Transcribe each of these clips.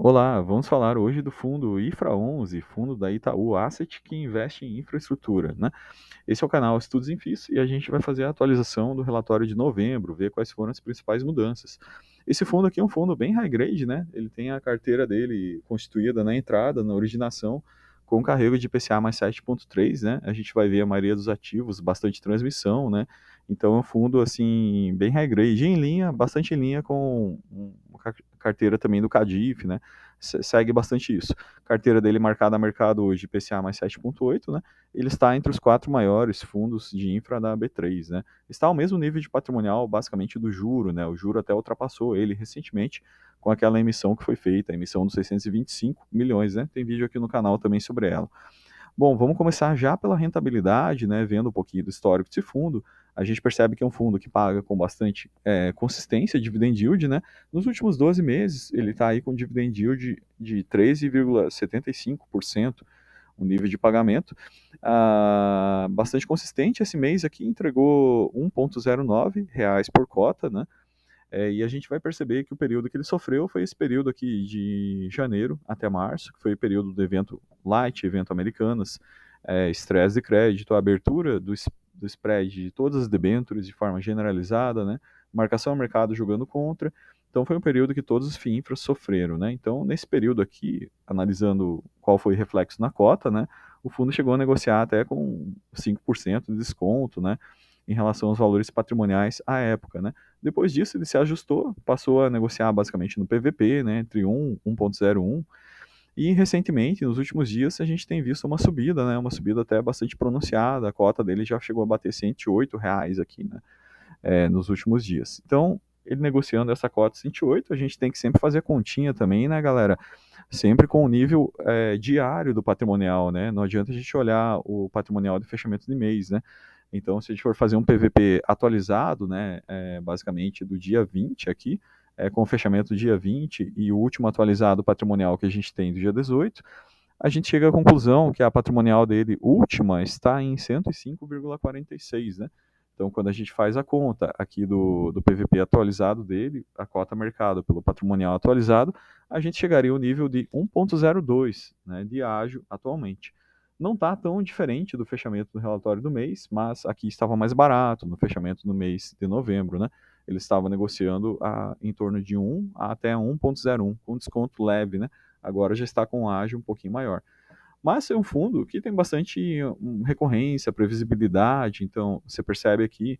Olá, vamos falar hoje do fundo IFRA11, fundo da Itaú Asset que investe em infraestrutura, né? Esse é o canal Estudos em FIIs e a gente vai fazer a atualização do relatório de novembro, ver quais foram as principais mudanças. Esse fundo aqui é um fundo bem high grade, né? Ele tem a carteira dele constituída na entrada, na originação, com carrego de IPCA mais 7,3, né? A gente vai ver a maioria dos ativos, bastante transmissão, né? Então é um fundo assim bem high grade, em linha, bastante em linha com uma carteira também do Cadif, né? Segue bastante isso. Carteira dele marcada a mercado hoje, IPCA mais 7,8, né? Ele está entre os 4 maiores fundos de infra da B3, né? Está ao mesmo nível de patrimonial, basicamente, do juro, né? O juro até ultrapassou ele recentemente com aquela emissão que foi feita, a emissão dos 625 milhões, né? Tem vídeo aqui no canal também sobre ela. Bom, vamos começar já pela rentabilidade, né? Vendo um pouquinho do histórico desse fundo. A gente percebe que é um fundo que paga com bastante consistência dividend yield, né? Nos últimos 12 meses, ele está aí com dividend yield de 13,75%, o nível de pagamento. Bastante consistente. Esse mês aqui entregou R$ 1,09 por cota, né? E a gente vai perceber que o período que ele sofreu foi esse período aqui de janeiro até março, que foi o período do evento Light, evento Americanas, estresse de crédito, a abertura do spread de todas as debêntures de forma generalizada, né? Marcação ao mercado jogando contra. Então foi um período que todos os FIINFRAs sofreram, né? Então nesse período aqui, analisando qual foi o reflexo na cota, né? O fundo chegou a negociar até com 5% de desconto, né? Em relação aos valores patrimoniais à época, né? Depois disso, ele se ajustou, passou a negociar basicamente no PVP, né, entre 1 e 1,01. E recentemente, nos últimos dias, a gente tem visto uma subida, né, uma subida até bastante pronunciada. A cota dele já chegou a bater R$ 108 aqui, né, nos últimos dias. Então, ele negociando essa cota 108, a gente tem que sempre fazer a continha também, né, galera? Sempre com o nível diário do patrimonial, né? Não adianta a gente olhar o patrimonial de fechamento de mês, né? Então, se a gente for fazer um PVP atualizado, né, basicamente do dia 20 aqui, com o fechamento do dia 20 e o último atualizado patrimonial que a gente tem do dia 18, a gente chega à conclusão que a patrimonial dele última está em 105,46, né? Então, quando a gente faz a conta aqui do PVP atualizado dele, a cota mercado pelo patrimonial atualizado, a gente chegaria ao nível de 1,02, né, de ágio atualmente. Não está tão diferente do fechamento do relatório do mês, mas aqui estava mais barato no fechamento do mês de novembro, né? Ele estava negociando em torno de 1 até 1,01, com desconto leve, né? Agora já está com um ágio um pouquinho maior. Mas é um fundo que tem bastante recorrência, previsibilidade, então você percebe aqui,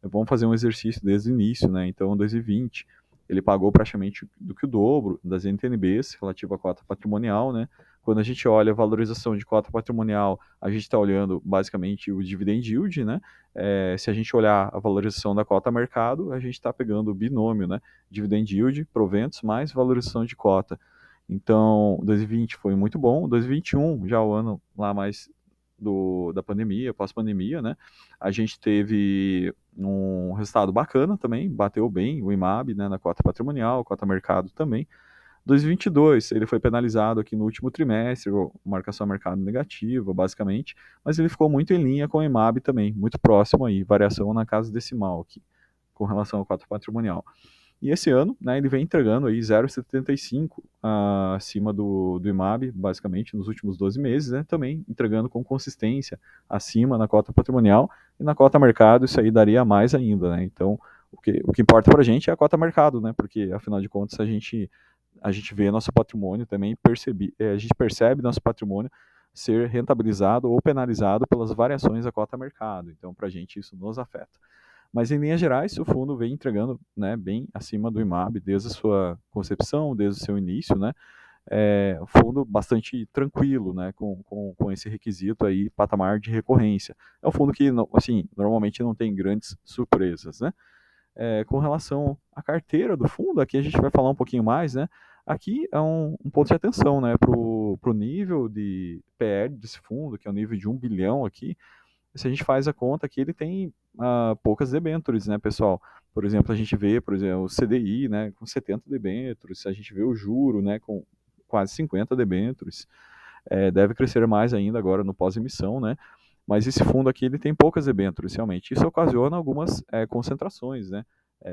vamos fazer um exercício desde o início, né? Então, em 2020, ele pagou praticamente do que o dobro das NTNBs relativo à cota patrimonial, né? Quando a gente olha a valorização de cota patrimonial, a gente está olhando basicamente o dividend yield, né? Se a gente olhar a valorização da cota mercado, a gente está pegando o binômio, né? Dividend yield, proventos, mais valorização de cota. Então, 2020 foi muito bom. 2021, já o ano lá mais da pandemia, pós-pandemia, né? A gente teve um resultado bacana também, bateu bem o IMAB, né, na cota patrimonial, cota mercado também. 2022, ele foi penalizado aqui no último trimestre, marcação a mercado negativa, basicamente, mas ele ficou muito em linha com o IMAB também, muito próximo aí, variação na casa decimal aqui, com relação à cota patrimonial. E esse ano, né, ele vem entregando aí 0,75 acima do IMAB, basicamente, nos últimos 12 meses, né, também entregando com consistência acima na cota patrimonial, e na cota mercado isso aí daria mais ainda, né, então o que importa para a gente é a cota mercado, né, porque afinal de contas a gente vê nosso patrimônio também, a gente percebe nosso patrimônio ser rentabilizado ou penalizado pelas variações da cota mercado, então para a gente isso nos afeta. Mas, em linhas gerais, o fundo vem entregando, né, bem acima do IMAB desde a sua concepção, desde o seu início, né? Um fundo bastante tranquilo, né, com esse requisito aí, patamar de recorrência. É um fundo que, assim, normalmente não tem grandes surpresas, né? Com relação à carteira do fundo, aqui a gente vai falar um pouquinho mais, né? Aqui é um ponto de atenção, né, para o nível de PL desse fundo, que é o nível de 1 bilhão aqui. Se a gente faz a conta aqui, ele tem poucas debêntures, né, pessoal? Por exemplo, a gente vê, por exemplo, o CDI, né, com 70 debêntures, a gente vê o juro, né, com quase 50 debêntures, deve crescer mais ainda agora no pós-emissão, né? Mas esse fundo aqui, ele tem poucas debêntures, realmente. Isso ocasiona algumas concentrações, né?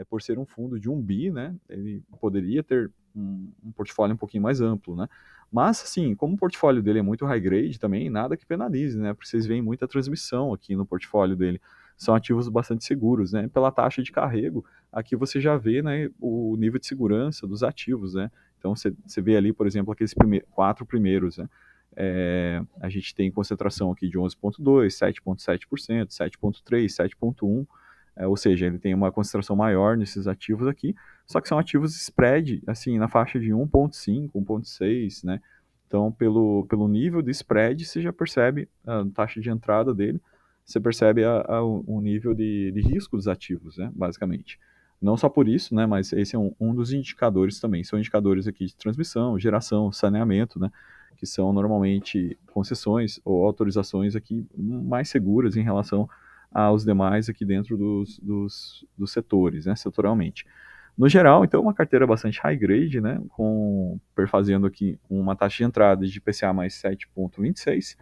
Por ser um fundo de 1 bi, né, ele poderia ter um portfólio um pouquinho mais amplo, né? Mas, assim, como o portfólio dele é muito high grade também, nada que penalize, né? Porque vocês veem muita transmissão aqui no portfólio dele. São ativos bastante seguros, né? Pela taxa de carrego, aqui você já vê, né, o nível de segurança dos ativos, né? Então, você vê ali, por exemplo, aqueles quatro primeiros, né? A gente tem concentração aqui de 11,2%, 7,7%, 7,3%, 7,1%, ou seja, ele tem uma concentração maior nesses ativos aqui, só que são ativos spread, assim, na faixa de 1,5, 1,6, né? Então, pelo nível de spread, você já percebe a taxa de entrada dele, você percebe o nível de risco dos ativos, né, basicamente. Não só por isso, né, mas esse é um dos indicadores também. São indicadores aqui de transmissão, geração, saneamento, né, que são normalmente concessões ou autorizações aqui mais seguras em relação aos demais aqui dentro dos setores, né, setorialmente. No geral, então, uma carteira bastante high grade, né, fazendo aqui uma taxa de entrada de IPCA mais 7,26,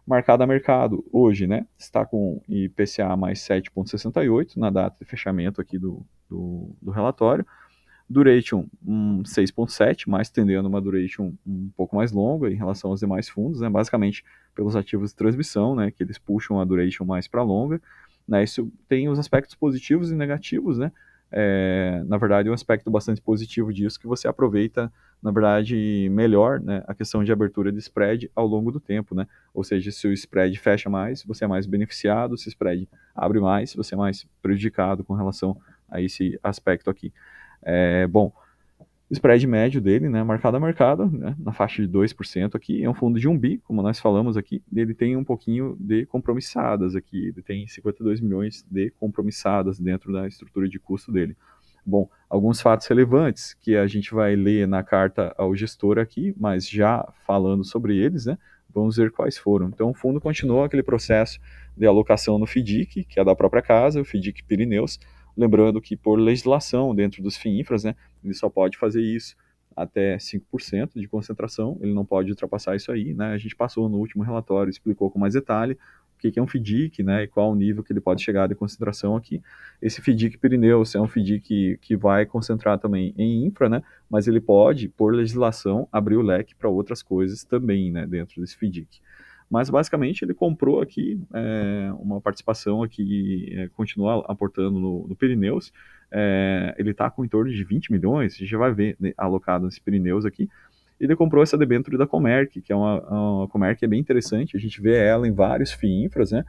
marcado a mercado hoje, né, está com IPCA mais 7,68 na data de fechamento aqui do relatório, duration 6,7, mais tendendo uma duration um pouco mais longa em relação aos demais fundos, né, basicamente pelos ativos de transmissão, né, que eles puxam a duration mais para longa, né, isso tem os aspectos positivos e negativos, né, na verdade um aspecto bastante positivo disso que você aproveita, na verdade, melhor, né, a questão de abertura de spread ao longo do tempo, né, ou seja, se o spread fecha mais, você é mais beneficiado, se o spread abre mais, você é mais prejudicado com relação a esse aspecto aqui. Bom, o spread médio dele, né, marcado a mercado, né, na faixa de 2% aqui, é um fundo de 1 bi, como nós falamos aqui, ele tem um pouquinho de compromissadas aqui, ele tem 52 milhões de compromissadas dentro da estrutura de custo dele. Bom, alguns fatos relevantes que a gente vai ler na carta ao gestor aqui, mas já falando sobre eles, né, vamos ver quais foram. Então, o fundo continuou aquele processo de alocação no FDIC, que é da própria casa, o FDIC Pirineus, lembrando que por legislação dentro dos FIINFRAs, né, ele só pode fazer isso até 5% de concentração, ele não pode ultrapassar isso aí, né? A gente passou no último relatório, explicou com mais detalhe o que é um FDIC, né, e qual o nível que ele pode chegar de concentração aqui. Esse FDIC Pirineus é um FDIC que vai concentrar também em infra, né, mas ele pode, por legislação, abrir o leque para outras coisas também, né, dentro desse FDIC. Mas basicamente ele comprou aqui uma participação aqui, continua aportando no Pirineus. Ele está com em torno de 20 milhões, a gente já vai ver, né, alocado nesse Pirineus aqui. E ele comprou essa debênture da Comerc, que é uma Comerc que é bem interessante, a gente vê ela em vários FIINFRAs, né?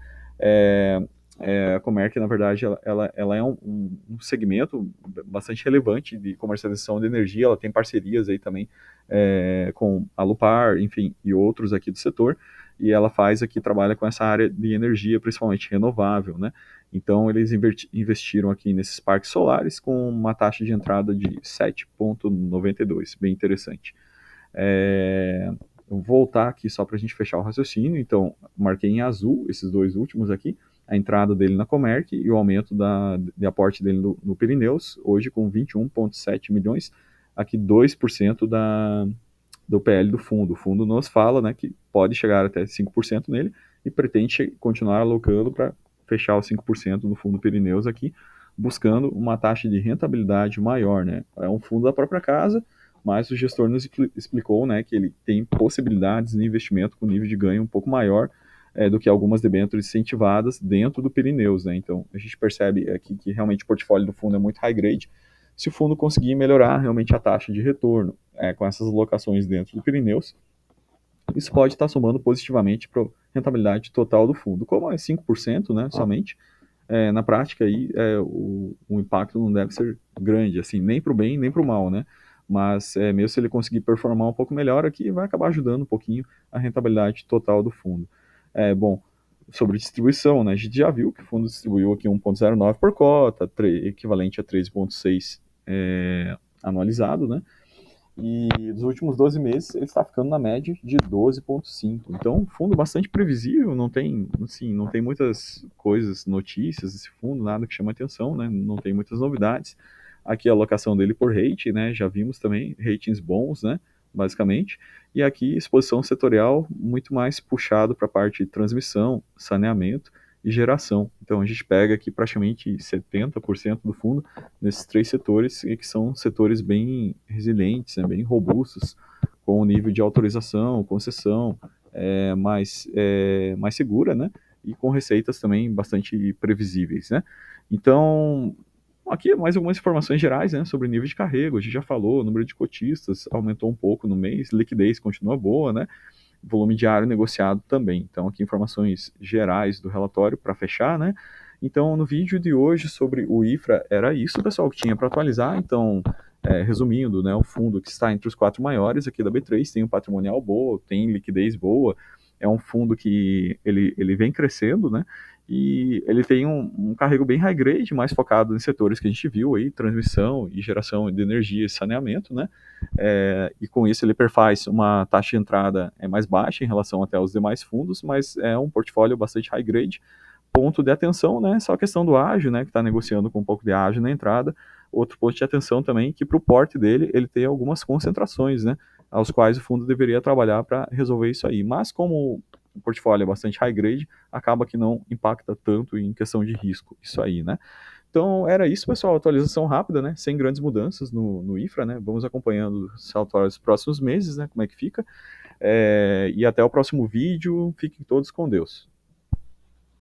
A Comerc, na verdade, ela é um segmento bastante relevante de comercialização de energia, ela tem parcerias aí também com a Lupar, enfim, e outros aqui do setor, e ela trabalha com essa área de energia, principalmente renovável, né? Então, eles investiram aqui nesses parques solares com uma taxa de entrada de 7,92, bem interessante. Eu vou voltar aqui só para a gente fechar o raciocínio. Então, marquei em azul esses dois últimos aqui, a entrada dele na Comerc e o aumento de aporte dele no Pirineus, hoje com 21,7 milhões, aqui 2% do PL do fundo. O fundo nos fala, né, que pode chegar até 5% nele e pretende continuar alocando para fechar os 5% no fundo Pirineus aqui, buscando uma taxa de rentabilidade maior, né? É um fundo da própria casa, mas o gestor nos explicou, né, que ele tem possibilidades de investimento com nível de ganho um pouco maior do que algumas debêntures incentivadas dentro do Pirineus, né? Então, a gente percebe aqui que realmente o portfólio do fundo é muito high grade, se o fundo conseguir melhorar realmente a taxa de retorno com essas alocações dentro do Pirineus, isso pode estar somando positivamente para a rentabilidade total do fundo. Como é 5%, né, somente, na prática aí, o impacto não deve ser grande, assim, nem para o bem nem para o mal, né? Mas mesmo se ele conseguir performar um pouco melhor aqui, vai acabar ajudando um pouquinho a rentabilidade total do fundo. Bom, sobre distribuição, né, a gente já viu que o fundo distribuiu aqui 1,09 por cota, equivalente a 13,6 anualizado, né? E dos últimos 12 meses ele está ficando na média de 12,5. Então, um fundo bastante previsível, não tem, assim, não tem muitas coisas, notícias desse fundo, nada que chama atenção, né? Não tem muitas novidades. Aqui a alocação dele por rating, né? Já vimos também ratings bons, né? Basicamente. E aqui exposição setorial muito mais puxado para a parte de transmissão, saneamento e geração. Então a gente pega aqui praticamente 70% do fundo nesses três setores, e que são setores bem resilientes, né, bem robustos, com o nível de autorização, concessão mais segura, né, e com receitas também bastante previsíveis, né. Então, aqui mais algumas informações gerais, né, sobre o nível de carrego. A gente já falou, o número de cotistas aumentou um pouco no mês, liquidez continua boa, né, volume diário negociado também. Então, aqui informações gerais do relatório para fechar, né. Então, no vídeo de hoje sobre o IFRA, era isso, pessoal, que tinha para atualizar. Então, resumindo, né, o fundo que está entre os quatro maiores aqui da B3 tem um patrimonial boa, tem liquidez boa, é um fundo que ele vem crescendo, né, e ele tem um carrego bem high grade, mais focado em setores que a gente viu aí, transmissão e geração de energia e saneamento, né, e com isso ele perfaz uma taxa de entrada mais baixa em relação até aos demais fundos, mas é um portfólio bastante high grade. Ponto de atenção, né, só a questão do ágio, né, que está negociando com um pouco de ágio na entrada. Outro ponto de atenção também, que para o porte dele, ele tem algumas concentrações, né, aos quais o fundo deveria trabalhar para resolver isso aí. Mas como o portfólio é bastante high grade, acaba que não impacta tanto em questão de risco, isso aí, né. Então era isso, pessoal, atualização rápida, né, sem grandes mudanças no IFRA, né, vamos acompanhando os relatórios dos próximos meses, né, como é que fica, e até o próximo vídeo, fiquem todos com Deus.